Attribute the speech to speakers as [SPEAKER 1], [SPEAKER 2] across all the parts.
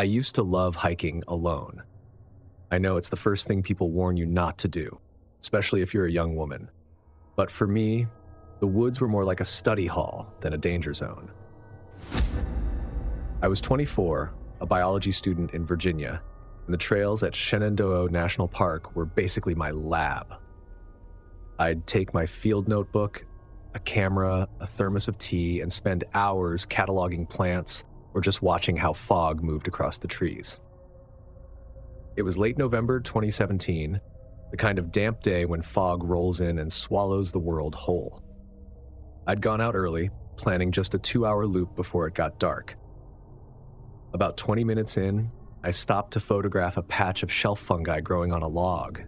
[SPEAKER 1] I used to love hiking alone. I know it's the first thing people warn you not to do, especially if you're a young woman. But for me, the woods were more like a study hall than a danger zone. I was 24, a biology student in Virginia, and the trails at Shenandoah National Park were basically my lab. I'd take my field notebook, a camera, a thermos of tea, and spend hours cataloging plants or just watching how fog moved across the trees. It was late November 2017, the kind of damp day when fog rolls in and swallows the world whole. I'd gone out early, planning just a 2-hour loop before it got dark. About 20 minutes in, I stopped to photograph a patch of shelf fungi growing on a log.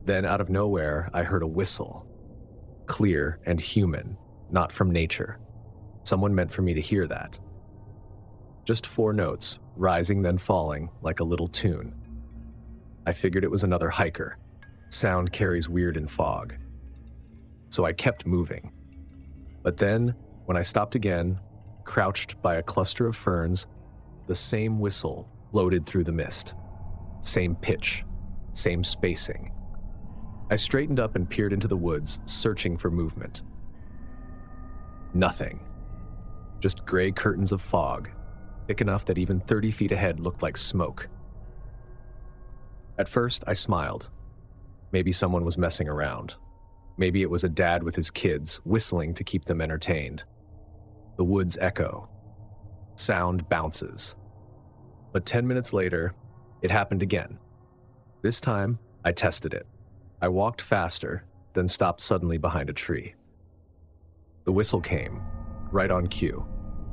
[SPEAKER 1] Then, out of nowhere, I heard a whistle. Clear and human, not from nature. Someone meant for me to hear that. Just 4 notes, rising then falling, like a little tune. I figured it was another hiker. Sound carries weird in fog. So I kept moving. But then, when I stopped again, crouched by a cluster of ferns, the same whistle floated through the mist. Same pitch, same spacing. I straightened up and peered into the woods, searching for movement. Nothing. Just gray curtains of fog, thick enough that even 30 feet ahead looked like smoke. At first, I smiled. Maybe someone was messing around. Maybe it was a dad with his kids, whistling to keep them entertained. The woods echo. Sound bounces. But 10 minutes later, it happened again. This time, I tested it. I walked faster, then stopped suddenly behind a tree. The whistle came, right on cue.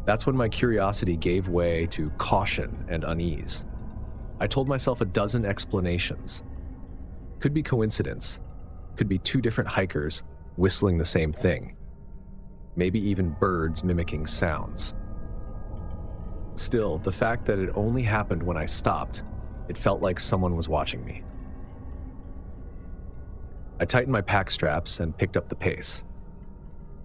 [SPEAKER 1] That's when my curiosity gave way to caution and unease. I told myself a dozen explanations. Could be coincidence. Could be 2 different hikers whistling the same thing. Maybe even birds mimicking sounds. Still, the fact that it only happened when I stopped, it felt like someone was watching me. I tightened my pack straps and picked up the pace.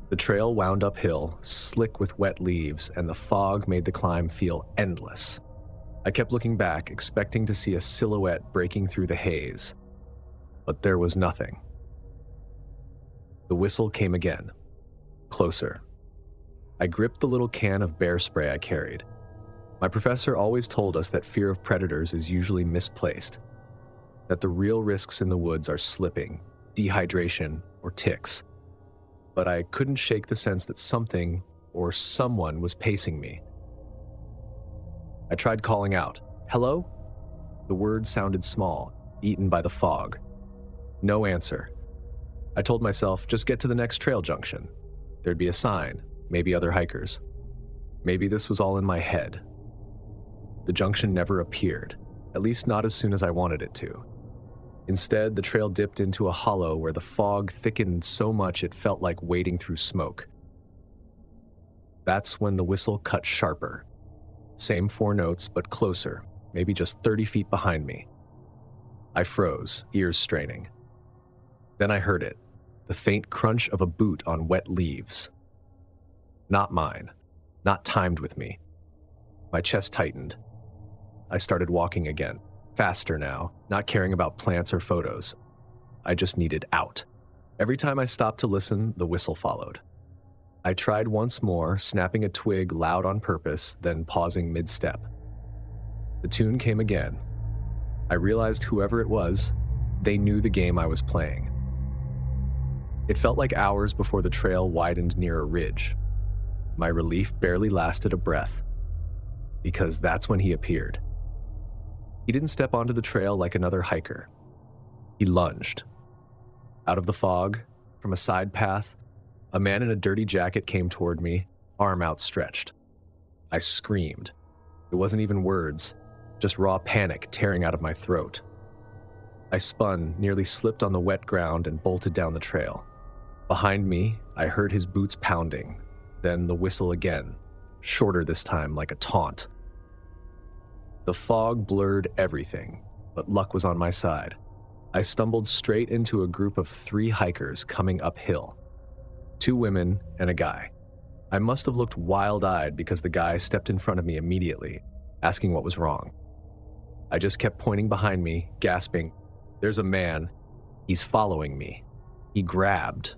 [SPEAKER 1] The trail wound uphill, slick with wet leaves, and the fog made the climb feel endless. I kept looking back, expecting to see a silhouette breaking through the haze. But there was nothing. The whistle came again. Closer. I gripped the little can of bear spray I carried. My professor always told us that fear of predators is usually misplaced, that the real risks in the woods are slipping, dehydration, or ticks. But I couldn't shake the sense that something or someone was pacing me. I tried calling out, "Hello?" The words sounded small, eaten by the fog. No answer. I told myself, just get to the next trail junction. There'd be a sign, maybe other hikers. Maybe this was all in my head. The junction never appeared, at least not as soon as I wanted it to. Instead, the trail dipped into a hollow where the fog thickened so much it felt like wading through smoke. That's when the whistle cut sharper. Same 4 notes, but closer, maybe just 30 feet behind me. I froze, ears straining. Then I heard it, the faint crunch of a boot on wet leaves. Not mine, not timed with me. My chest tightened. I started walking again, faster now, not caring about plants or photos. I just needed out. Every time I stopped to listen, the whistle followed. I tried once more, snapping a twig loud on purpose, then pausing mid-step. The tune came again. I realized whoever it was, they knew the game I was playing. It felt like hours before the trail widened near a ridge. My relief barely lasted a breath, because that's when he appeared. He didn't step onto the trail like another hiker. He lunged. Out of the fog, from a side path, a man in a dirty jacket came toward me, arm outstretched. I screamed. It wasn't even words, just raw panic tearing out of my throat. I spun, nearly slipped on the wet ground, and bolted down the trail. Behind me, I heard his boots pounding, then the whistle again, shorter this time, like a taunt. The fog blurred everything, but luck was on my side. I stumbled straight into a group of 3 hikers coming uphill. 2 women and a guy. I must have looked wild-eyed because the guy stepped in front of me immediately. asking what was wrong. I just kept pointing behind me, gasping, "There's a man. He's following me." He grabbed,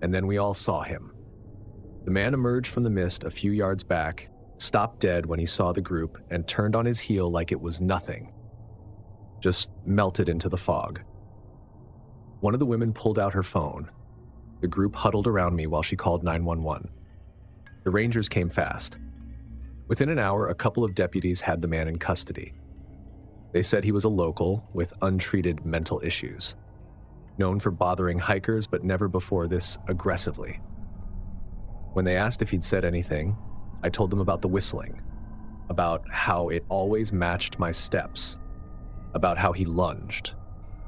[SPEAKER 1] and then we all saw him. The man emerged from the mist a few yards back, stopped dead when he saw the group, and turned on his heel like it was nothing. Just melted into the fog. One of the women pulled out her phone. The group huddled around me while she called 911. The Rangers came fast. Within an hour, a couple of deputies had the man in custody. They said he was a local with untreated mental issues, known for bothering hikers, but never before this aggressively. When they asked if he'd said anything, I told them about the whistling, about how it always matched my steps, about how he lunged.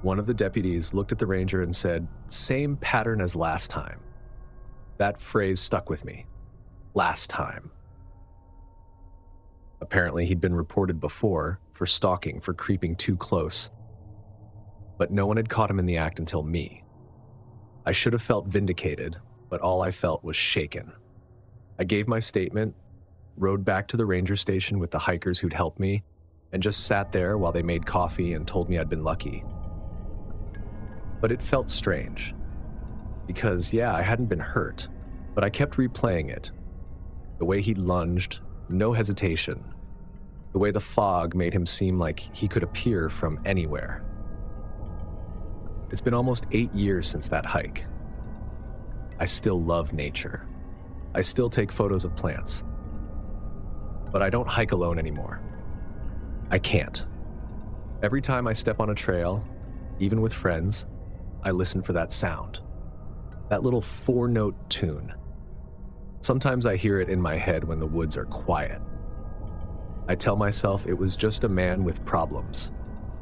[SPEAKER 1] One of the deputies looked at the ranger and said, "Same pattern as last time." That phrase stuck with me. Last time. Apparently, he'd been reported before for stalking, for creeping too close. But no one had caught him in the act until me. I should have felt vindicated, but all I felt was shaken. I gave my statement, rode back to the ranger station with the hikers who'd helped me, and just sat there while they made coffee and told me I'd been lucky. But it felt strange. Because, yeah, I hadn't been hurt, but I kept replaying it. The way he lunged, no hesitation. The way the fog made him seem like he could appear from anywhere. It's been almost 8 years since that hike. I still love nature. I still take photos of plants. But I don't hike alone anymore. I can't. Every time I step on a trail, even with friends, I listen for that sound. That little 4-note tune. Sometimes I hear it in my head when the woods are quiet. I tell myself it was just a man with problems.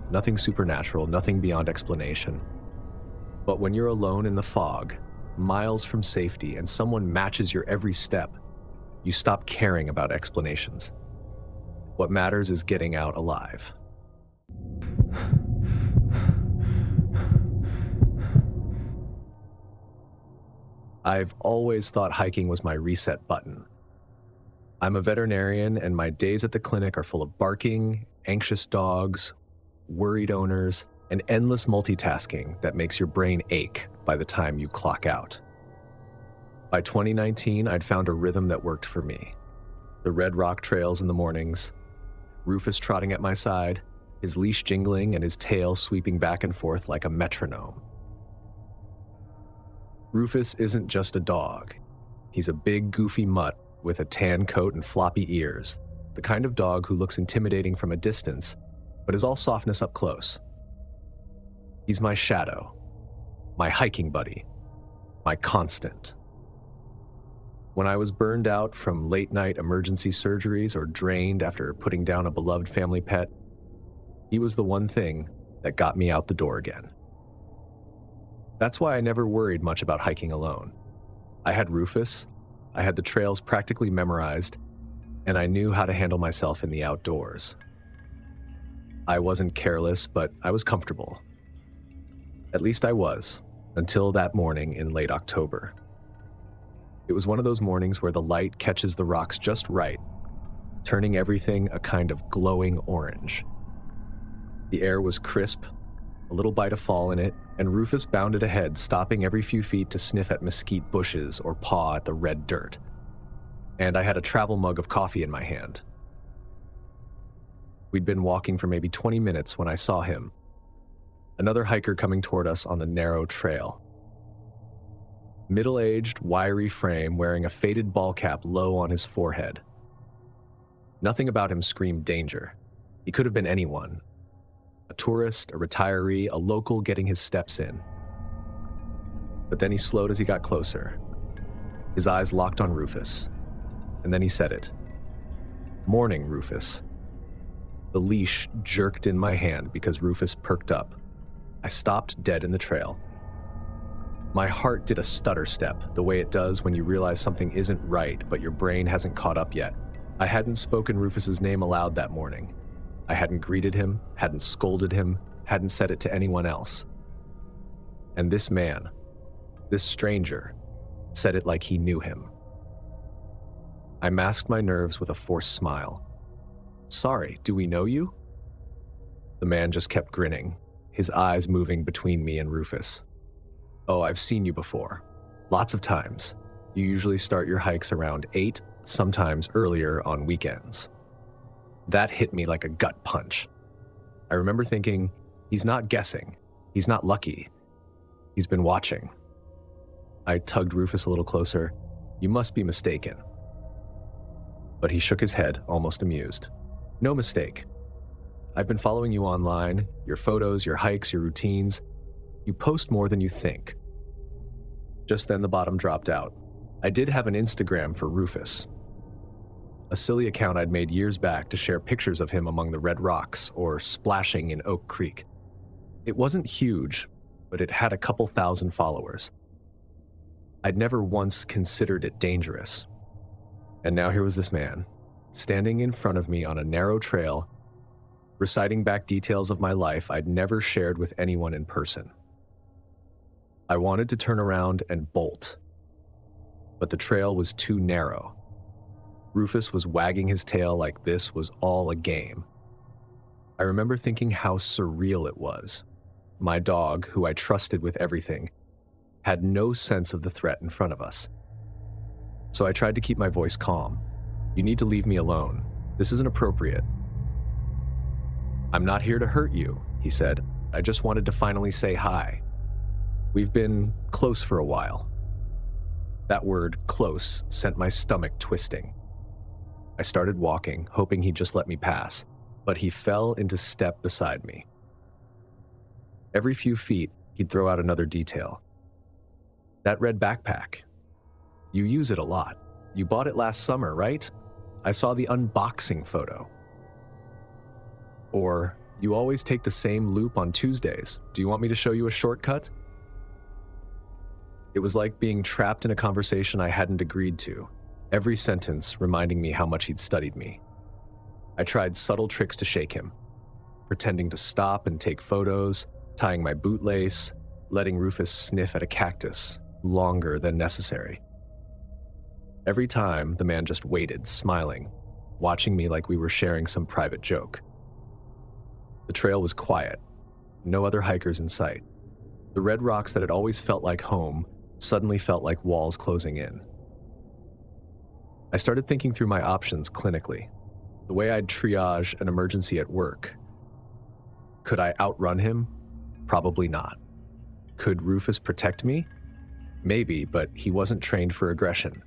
[SPEAKER 1] Nothing supernatural, nothing beyond explanation. But when you're alone in the fog, miles from safety, and someone matches your every step, you stop caring about explanations. What matters is getting out alive. I've always thought hiking was my reset button. I'm a veterinarian, and my days at the clinic are full of barking, anxious dogs, worried owners, and endless multitasking that makes your brain ache by the time you clock out. By 2019, I'd found a rhythm that worked for me. The red rock trails in the mornings, Rufus trotting at my side, his leash jingling and his tail sweeping back and forth like a metronome. Rufus isn't just a dog. He's a big, goofy mutt with a tan coat and floppy ears, the kind of dog who looks intimidating from a distance, but is all softness up close. He's my shadow, my hiking buddy, my constant. When I was burned out from late-night emergency surgeries or drained after putting down a beloved family pet, he was the one thing that got me out the door again. That's why I never worried much about hiking alone. I had Rufus, I had the trails practically memorized, and I knew how to handle myself in the outdoors. I wasn't careless, but I was comfortable. At least I was, until that morning in late October. It was one of those mornings where the light catches the rocks just right, turning everything a kind of glowing orange. The air was crisp, a little bite of fall in it, and Rufus bounded ahead, stopping every few feet to sniff at mesquite bushes or paw at the red dirt. And I had a travel mug of coffee in my hand. We'd been walking for maybe 20 minutes when I saw him, another hiker coming toward us on the narrow trail. Middle-aged, wiry frame wearing a faded ball cap low on his forehead. Nothing about him screamed danger. He could have been anyone. A tourist, a retiree, a local getting his steps in. But then he slowed as he got closer. His eyes locked on Rufus, and then he said it. "Morning, Rufus." The leash jerked in my hand because Rufus perked up. I stopped dead in the trail. My heart did a stutter step, the way it does when you realize something isn't right, but your brain hasn't caught up yet. I hadn't spoken Rufus's name aloud that morning. I hadn't greeted him, hadn't scolded him, hadn't said it to anyone else. And this man, this stranger, said it like he knew him. I masked my nerves with a forced smile. Sorry, do we know you? The man just kept grinning, his eyes moving between me and Rufus. Oh, I've seen you before. Lots of times. You usually start your hikes around 8, sometimes earlier on weekends. That hit me like a gut punch. I remember thinking, he's not guessing. He's not lucky. He's been watching. I tugged Rufus a little closer. You must be mistaken. But he shook his head, almost amused. No mistake. I've been following you online, your photos, your hikes, your routines. You post more than you think. Just then the bottom dropped out. I did have an Instagram for Rufus. A silly account I'd made years back to share pictures of him among the red rocks or splashing in Oak Creek. It wasn't huge, but it had a couple thousand followers. I'd never once considered it dangerous. And now here was this man, standing in front of me on a narrow trail, reciting back details of my life I'd never shared with anyone in person. I wanted to turn around and bolt, but the trail was too narrow. Rufus was wagging his tail like this was all a game. I remember thinking how surreal it was. My dog, who I trusted with everything, had no sense of the threat in front of us. So I tried to keep my voice calm. You need to leave me alone. This isn't appropriate. I'm not here to hurt you, he said. I just wanted to finally say hi. We've been close for a while. That word, close, sent my stomach twisting. I started walking, hoping he'd just let me pass, but he fell into step beside me. Every few feet, he'd throw out another detail. That red backpack. You use it a lot. You bought it last summer, right? I saw the unboxing photo. Or, you always take the same loop on Tuesdays. Do you want me to show you a shortcut? It was like being trapped in a conversation I hadn't agreed to, every sentence reminding me how much he'd studied me. I tried subtle tricks to shake him, pretending to stop and take photos, tying my bootlace, letting Rufus sniff at a cactus, longer than necessary. Every time, the man just waited, smiling, watching me like we were sharing some private joke. The trail was quiet, no other hikers in sight. The red rocks that had always felt like home suddenly felt like walls closing in. I started thinking through my options clinically, the way I'd triage an emergency at work. Could I outrun him? Probably not. Could Rufus protect me? Maybe, but he wasn't trained for aggression.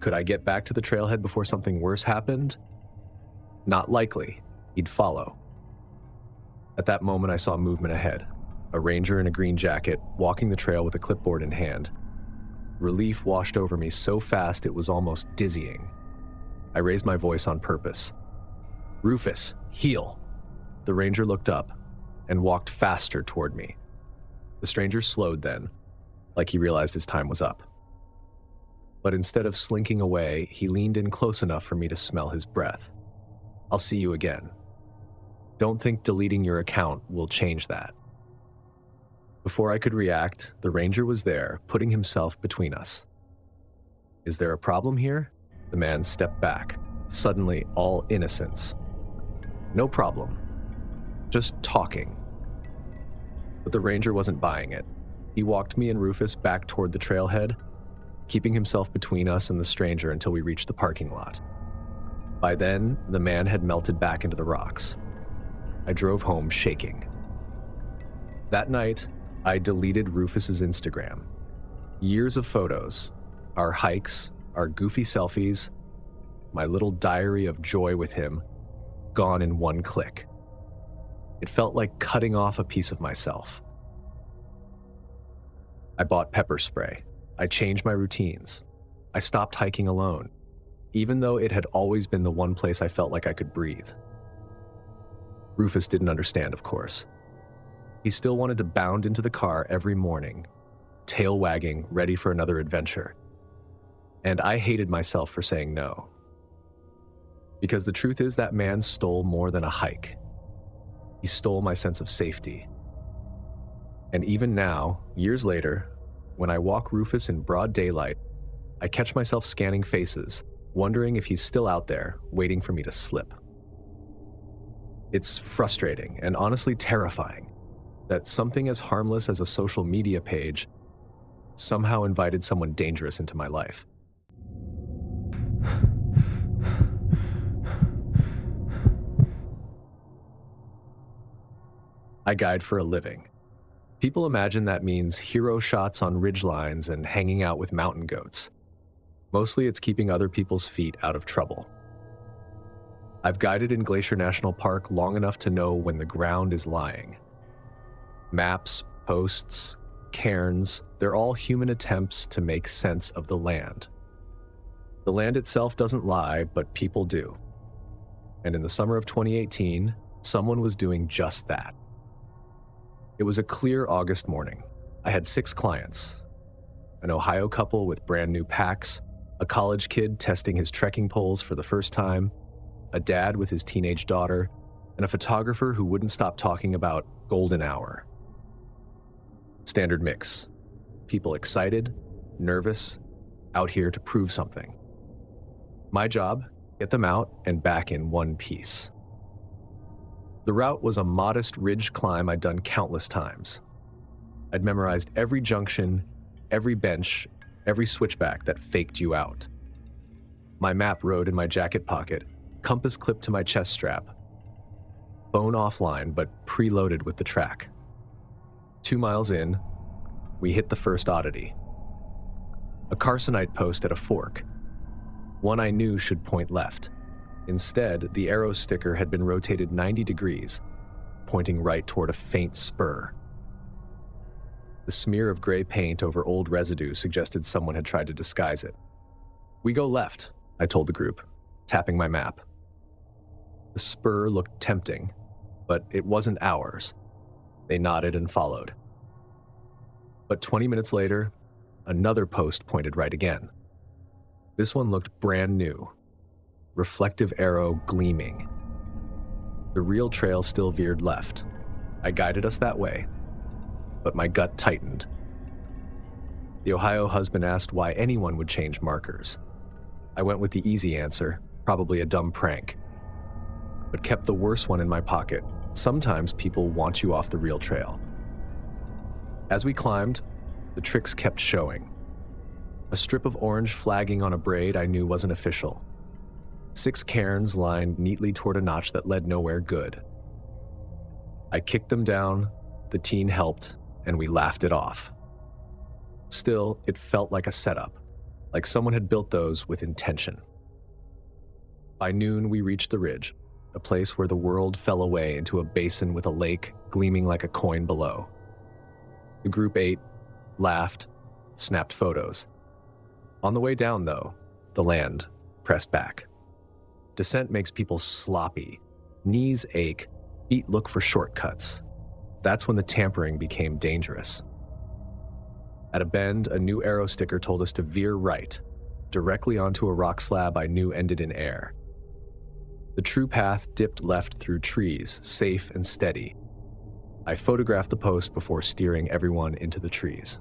[SPEAKER 1] Could I get back to the trailhead before something worse happened? Not likely. He'd follow. At that moment, I saw movement ahead. A ranger in a green jacket, walking the trail with a clipboard in hand. Relief washed over me so fast it was almost dizzying. I raised my voice on purpose. Rufus, heel. The ranger looked up and walked faster toward me. The stranger slowed then, like he realized his time was up. But instead of slinking away, he leaned in close enough for me to smell his breath. I'll see you again. Don't think deleting your account will change that. Before I could react, the ranger was there, putting himself between us. Is there a problem here? The man stepped back, suddenly all innocence. No problem. Just talking. But the ranger wasn't buying it. He walked me and Rufus back toward the trailhead, keeping himself between us and the stranger until we reached the parking lot. By then, the man had melted back into the rocks. I drove home shaking. That night, I deleted Rufus's Instagram. Years of photos, our hikes, our goofy selfies, my little diary of joy with him, gone in one click. It felt like cutting off a piece of myself. I bought pepper spray. I changed my routines. I stopped hiking alone, even though it had always been the one place I felt like I could breathe. Rufus didn't understand, of course. He still wanted to bound into the car every morning, tail wagging, ready for another adventure. And I hated myself for saying no. Because the truth is that man stole more than a hike. He stole my sense of safety. And even now, years later, when I walk Rufus in broad daylight, I catch myself scanning faces, wondering if he's still out there, waiting for me to slip. It's frustrating and honestly terrifying that something as harmless as a social media page somehow invited someone dangerous into my life. I guide for a living. People imagine that means hero shots on ridgelines and hanging out with mountain goats. Mostly it's keeping other people's feet out of trouble. I've guided in Glacier National Park long enough to know when the ground is lying. Maps, posts, cairns, they're all human attempts to make sense of the land. The land itself doesn't lie, but people do. And in the summer of 2018, someone was doing just that. It was a clear August morning. I had 6 clients: an Ohio couple with brand new packs, a college kid testing his trekking poles for the first time, a dad with his teenage daughter, and a photographer who wouldn't stop talking about golden hour. Standard mix. People excited, nervous, out here to prove something. My job, get them out and back in one piece. The route was a modest ridge climb I'd done countless times. I'd memorized every junction, every bench, every switchback that faked you out. My map rode in my jacket pocket, compass clipped to my chest strap. Phone offline, but preloaded with the track. 2 miles in, we hit the first oddity. A Carsonite post at a fork. One I knew should point left. Instead, the arrow sticker had been rotated 90 degrees, pointing right toward a faint spur. The smear of gray paint over old residue suggested someone had tried to disguise it. "We go left," I told the group, tapping my map. The spur looked tempting, but it wasn't ours. They nodded and followed. But 20 minutes later, another post pointed right again. This one looked brand new. Reflective arrow gleaming. The real trail still veered left. I guided us that way, but my gut tightened. The Ohio husband asked why anyone would change markers. I went with the easy answer, probably a dumb prank, but kept the worst one in my pocket. Sometimes people want you off the real trail. As we climbed, the tricks kept showing. A strip of orange flagging on a braid I knew wasn't official. 6 cairns lined neatly toward a notch that led nowhere good. I kicked them down, the teen helped, and we laughed it off. Still, it felt like a setup, like someone had built those with intention. By noon, we reached the ridge, a place where the world fell away into a basin with a lake gleaming like a coin below. The group ate, laughed, snapped photos. On the way down, though, the land pressed back. Descent makes people sloppy, knees ache, feet look for shortcuts. That's when the tampering became dangerous. At a bend, a new arrow sticker told us to veer right, directly onto a rock slab I knew ended in air. The true path dipped left through trees, safe and steady. I photographed the post before steering everyone into the trees.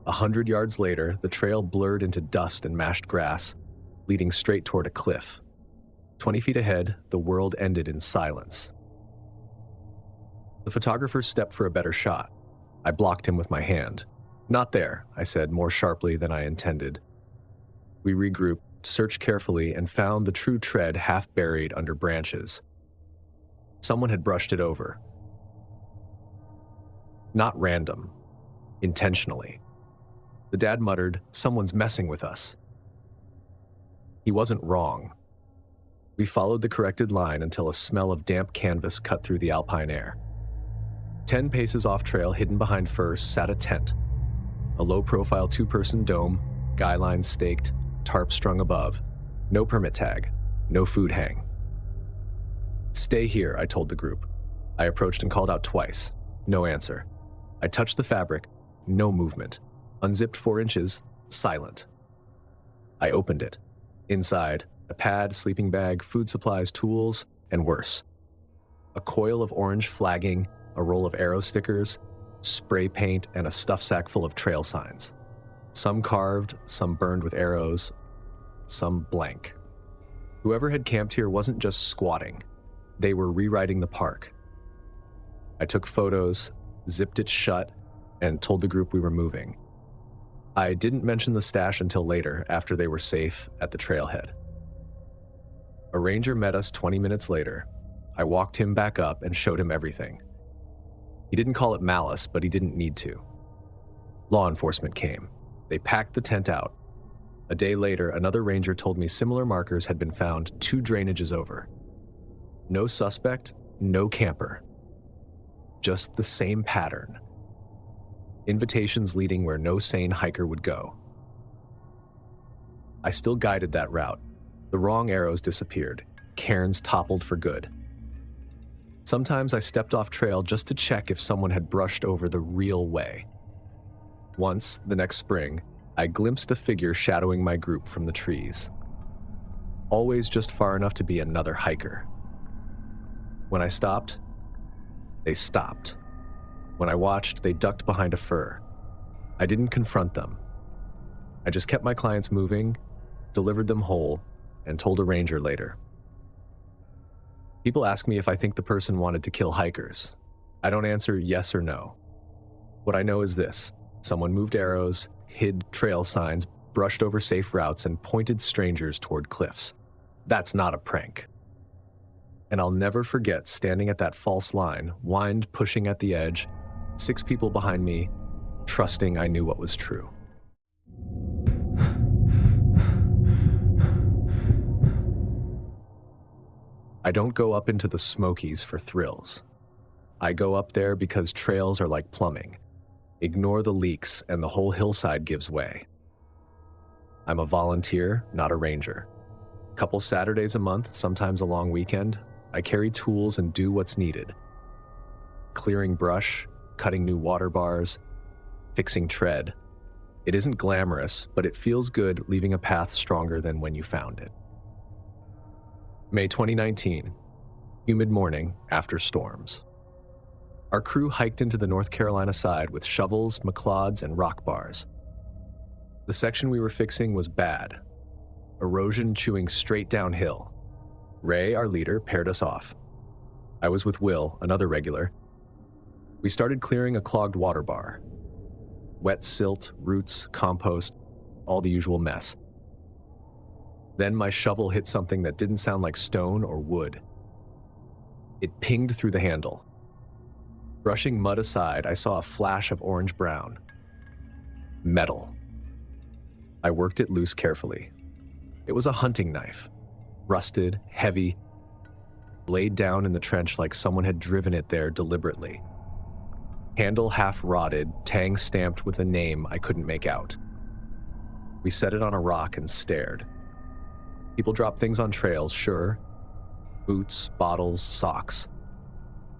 [SPEAKER 1] 100 yards later, the trail blurred into dust and mashed grass, leading straight toward a cliff. 20 feet ahead, the world ended in silence. The photographer stepped for a better shot. I blocked him with my hand. "Not there," I said more sharply than I intended. We regrouped, searched carefully, and found the true tread half buried under branches. Someone had brushed it over. Not random, intentionally. The dad muttered, "Someone's messing with us." He wasn't wrong. We followed the corrected line until a smell of damp canvas cut through the alpine air. 10 paces off trail, hidden behind firs, sat a tent. A low-profile 2-person dome, guy lines staked, tarp strung above. No permit tag, no food hang. "Stay here," I told the group. I approached and called out twice. No answer. I touched the fabric, no movement. Unzipped 4 inches, silent. I opened it. Inside, a pad, sleeping bag, food supplies, tools, and worse. A coil of orange flagging, a roll of arrow stickers, spray paint, and a stuff sack full of trail signs. Some carved, some burned with arrows, some blank. Whoever had camped here wasn't just squatting. They were rewriting the park. I took photos, zipped it shut, and told the group we were moving. I didn't mention the stash until later, after they were safe at the trailhead. A ranger met us 20 minutes later. I walked him back up and showed him everything. He didn't call it malice, but he didn't need to. Law enforcement came. They packed the tent out. A day later, another ranger told me similar markers had been found 2 drainages over. No suspect, no camper. Just the same pattern. Invitations leading where no sane hiker would go. I still guided that route. The wrong arrows disappeared. Cairns toppled for good. Sometimes I stepped off trail just to check if someone had brushed over the real way. Once, the next spring, I glimpsed a figure shadowing my group from the trees. Always just far enough to be another hiker. When I stopped, they stopped. When I watched, they ducked behind a fir. I didn't confront them. I just kept my clients moving, delivered them whole, and told a ranger later. People ask me if I think the person wanted to kill hikers. I don't answer yes or no. What I know is this: someone moved arrows, hid trail signs, brushed over safe routes, and pointed strangers toward cliffs. That's not a prank. And I'll never forget standing at that false line, wind pushing at the edge, 6 people behind me, trusting I knew what was true. I don't go up into the Smokies for thrills. I go up there because trails are like plumbing. Ignore the leaks and the whole hillside gives way. I'm a volunteer, not a ranger. Couple Saturdays a month, sometimes a long weekend, I carry tools and do what's needed. Clearing brush, cutting new water bars, fixing tread. It isn't glamorous, but it feels good leaving a path stronger than when you found it. May 2019, humid morning after storms. Our crew hiked into the North Carolina side with shovels, McClods, and rock bars. The section we were fixing was bad. Erosion chewing straight downhill. Ray, our leader, paired us off. I was with Will, another regular. We started clearing a clogged water bar. Wet silt, roots, compost, all the usual mess. Then my shovel hit something that didn't sound like stone or wood. It pinged through the handle. Brushing mud aside, I saw a flash of orange-brown. Metal. I worked it loose carefully. It was a hunting knife. Rusted, heavy, laid down in the trench like someone had driven it there deliberately. Handle half rotted, tang stamped with a name I couldn't make out. We set it on a rock and stared. People drop things on trails, sure. Boots, bottles, socks.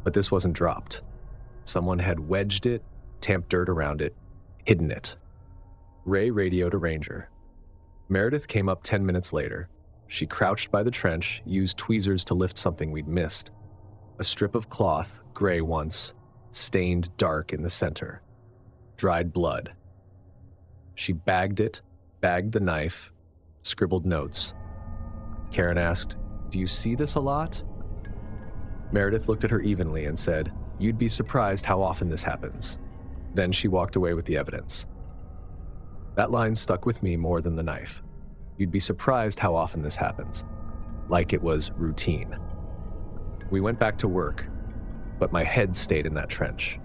[SPEAKER 1] But this wasn't dropped. Someone had wedged it, tamped dirt around it, hidden it. Ray radioed a ranger. Meredith came up 10 minutes later. She crouched by the trench, used tweezers to lift something we'd missed. A strip of cloth, gray once, stained dark in the center. Dried blood. She bagged it, bagged the knife, scribbled notes. Karen asked, "Do you see this a lot?" Meredith looked at her evenly and said, "You'd be surprised how often this happens." Then she walked away with the evidence. That line stuck with me more than the knife. You'd be surprised how often this happens. Like it was routine. We went back to work, but my head stayed in that trench.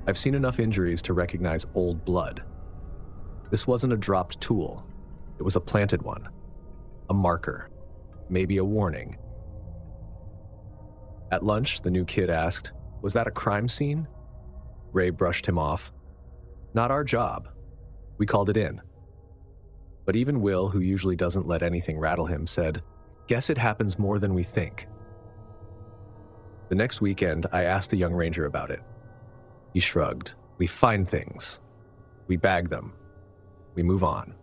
[SPEAKER 1] I've seen enough injuries to recognize old blood. This wasn't a dropped tool. It was a planted one. A marker. Maybe a warning. At lunch, the new kid asked, "Was that a crime scene?" Ray brushed him off. "Not our job. We called it in." But even Will, who usually doesn't let anything rattle him, said, "Guess it happens more than we think." The next weekend, I asked a young ranger about it. He shrugged. "We find things. We bag them. We move on."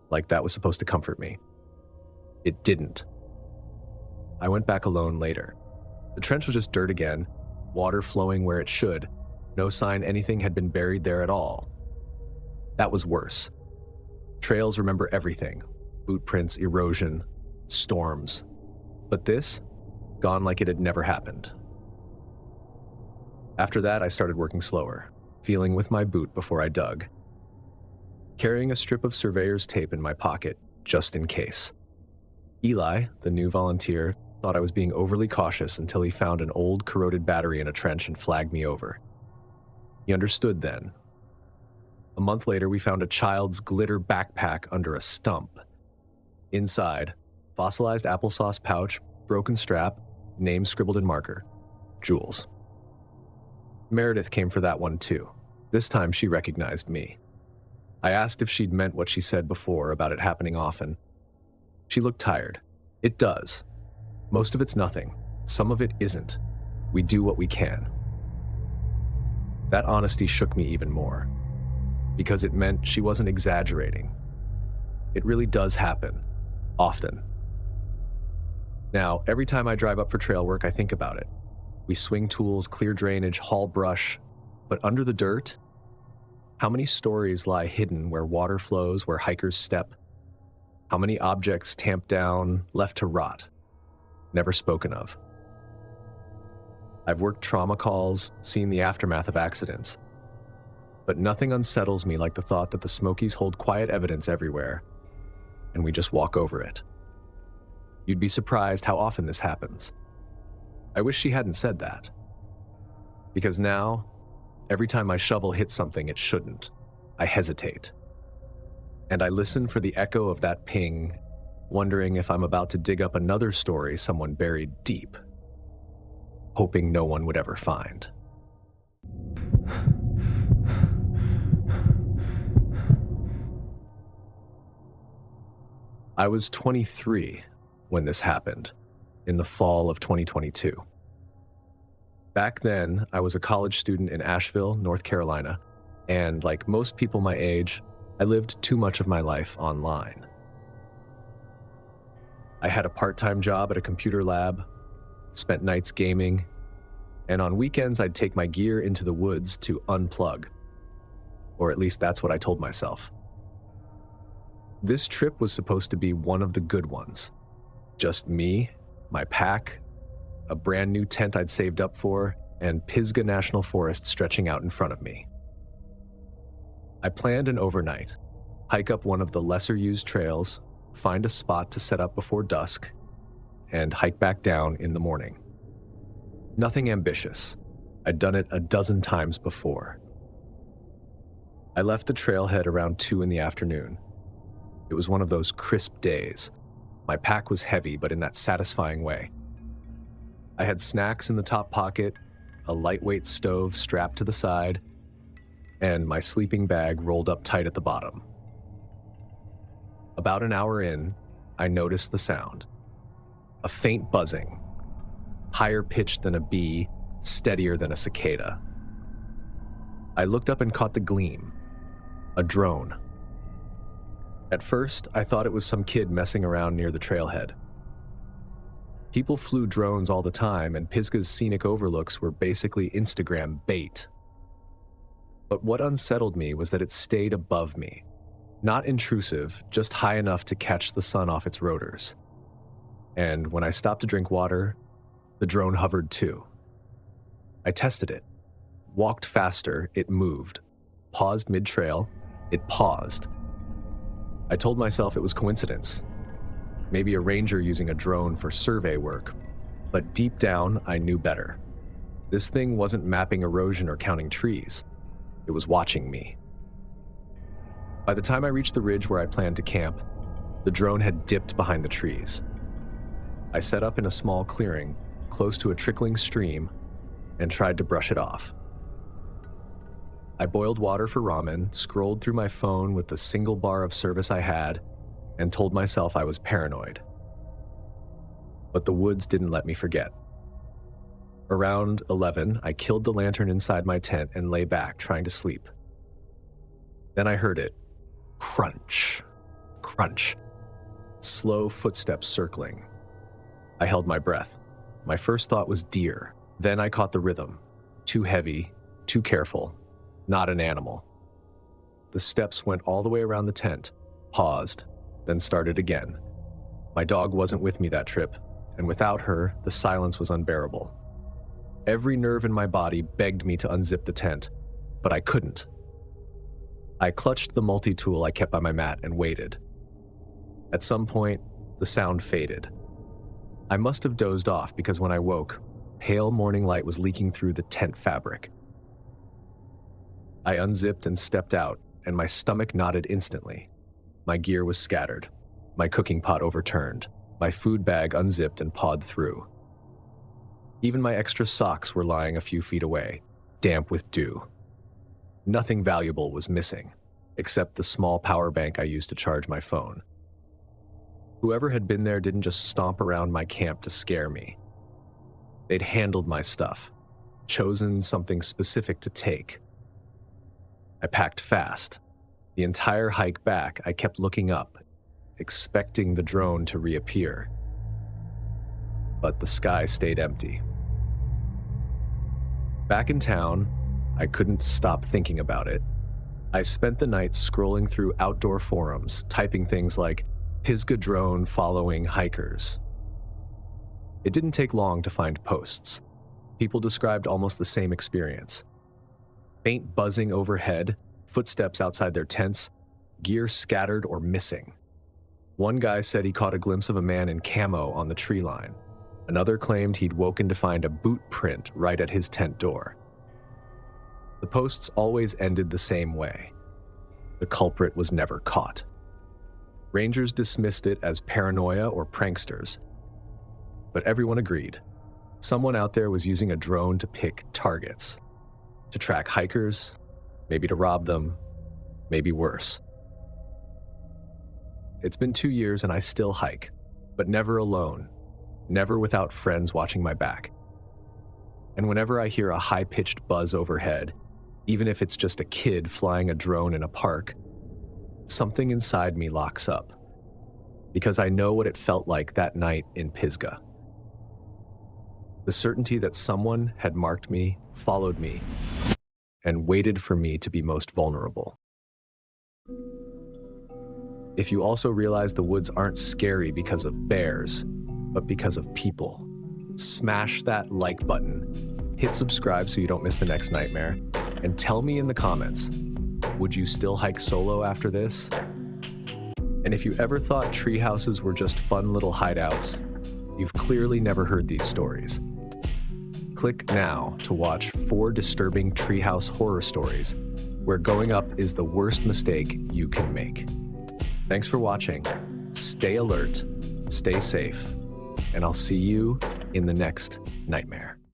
[SPEAKER 1] Like that was supposed to comfort me. It didn't. I went back alone later. The trench was just dirt again, water flowing where it should, no sign anything had been buried there at all. That was worse. Trails remember everything: boot prints, erosion, storms. But this, gone like it had never happened. After that, I started working slower, feeling with my boot before I dug, carrying a strip of surveyor's tape in my pocket, just in case. Eli, the new volunteer, thought I was being overly cautious until he found an old corroded battery in a trench and flagged me over. He understood then. A month later, we found a child's glitter backpack under a stump. Inside, fossilized applesauce pouch, broken strap, name scribbled in marker, Jules. Meredith came for that one too. This time she recognized me. I asked if she'd meant what she said before about it happening often. She looked tired. It does. Most of it's nothing. Some of it isn't. We do what we can. That honesty shook me even more, because it meant she wasn't exaggerating. It really does happen, often. Now, every time I drive up for trail work, I think about it. We swing tools, clear drainage, haul brush, but under the dirt, how many stories lie hidden where water flows, where hikers step? How many objects tamped down, left to rot, never spoken of? I've worked trauma calls, seen the aftermath of accidents, but nothing unsettles me like the thought that the Smokies hold quiet evidence everywhere, and we just walk over it. You'd be surprised how often this happens. I wish she hadn't said that, because now, every time my shovel hits something it shouldn't, I hesitate. And I listen for the echo of that ping, wondering if I'm about to dig up another story someone buried deep, hoping no one would ever find. I was 23 when this happened, in the fall of 2022. Back then, I was a college student in Asheville, North Carolina, and like most people my age, I lived too much of my life online. I had a part-time job at a computer lab, spent nights gaming, and on weekends I'd take my gear into the woods to unplug. Or at least that's what I told myself. This trip was supposed to be one of the good ones. Just me, my pack, a brand new tent I'd saved up for, and Pisgah National Forest stretching out in front of me. I planned an overnight, hike up one of the lesser-used trails, find a spot to set up before dusk, and hike back down in the morning. Nothing ambitious. I'd done it a dozen times before. I left the trailhead around 2 in the afternoon. It was one of those crisp days. My pack was heavy, but in that satisfying way. I had snacks in the top pocket, a lightweight stove strapped to the side, and my sleeping bag rolled up tight at the bottom. About an hour in, I noticed the sound. A faint buzzing, higher pitched than a bee, steadier than a cicada. I looked up and caught the gleam. A drone. At first, I thought it was some kid messing around near the trailhead. People flew drones all the time, and Pisgah's scenic overlooks were basically Instagram bait. But what unsettled me was that it stayed above me. Not intrusive, just high enough to catch the sun off its rotors. And when I stopped to drink water, the drone hovered too. I tested it. Walked faster, it moved. Paused mid-trail, it paused. I told myself it was coincidence. Maybe a ranger using a drone for survey work. But deep down, I knew better. This thing wasn't mapping erosion or counting trees. It was watching me. By the time I reached the ridge where I planned to camp, the drone had dipped behind the trees. I set up in a small clearing, close to a trickling stream, and tried to brush it off. I boiled water for ramen, scrolled through my phone with the single bar of service I had, and told myself I was paranoid. But the woods didn't let me forget. Around 11, I killed the lantern inside my tent and lay back, trying to sleep. Then I heard it. Crunch. Crunch. Slow footsteps circling. I held my breath. My first thought was deer. Then I caught the rhythm. Too heavy, too careful. Not an animal. The steps went all the way around the tent, paused, then started again. My dog wasn't with me that trip, and without her, the silence was unbearable. Every nerve in my body begged me to unzip the tent, but I couldn't. I clutched the multi-tool I kept by my mat and waited. At some point, the sound faded. I must have dozed off because when I woke, pale morning light was leaking through the tent fabric. I unzipped and stepped out, and my stomach knotted instantly. My gear was scattered, my cooking pot overturned, my food bag unzipped and pawed through. Even my extra socks were lying a few feet away, damp with dew. Nothing valuable was missing, except the small power bank I used to charge my phone. Whoever had been there didn't just stomp around my camp to scare me. They'd handled my stuff, chosen something specific to take. I packed fast. The entire hike back, I kept looking up, expecting the drone to reappear. But the sky stayed empty. Back in town, I couldn't stop thinking about it. I spent the night scrolling through outdoor forums, typing things like, Pisgah drone following hikers. It didn't take long to find posts. People described almost the same experience. Faint buzzing overhead, footsteps outside their tents, gear scattered or missing. One guy said he caught a glimpse of a man in camo on the tree line. Another claimed he'd woken to find a boot print right at his tent door. The posts always ended the same way. The culprit was never caught. Rangers dismissed it as paranoia or pranksters. But everyone agreed. Someone out there was using a drone to pick targets, to track hikers, maybe to rob them, maybe worse. It's been 2 years and I still hike, but never alone, never without friends watching my back. And whenever I hear a high-pitched buzz overhead, even if it's just a kid flying a drone in a park, something inside me locks up, because I know what it felt like that night in Pisgah. The certainty that someone had marked me, followed me, and waited for me to be most vulnerable. If you also realize the woods aren't scary because of bears, but because of people, smash that like button, hit subscribe so you don't miss the next nightmare, and tell me in the comments, would you still hike solo after this? And if you ever thought tree houses were just fun little hideouts, you've clearly never heard these stories. Click now to watch 4 disturbing treehouse horror stories where going up is the worst mistake you can make. Thanks for watching. Stay alert, stay safe, and I'll see you in the next nightmare.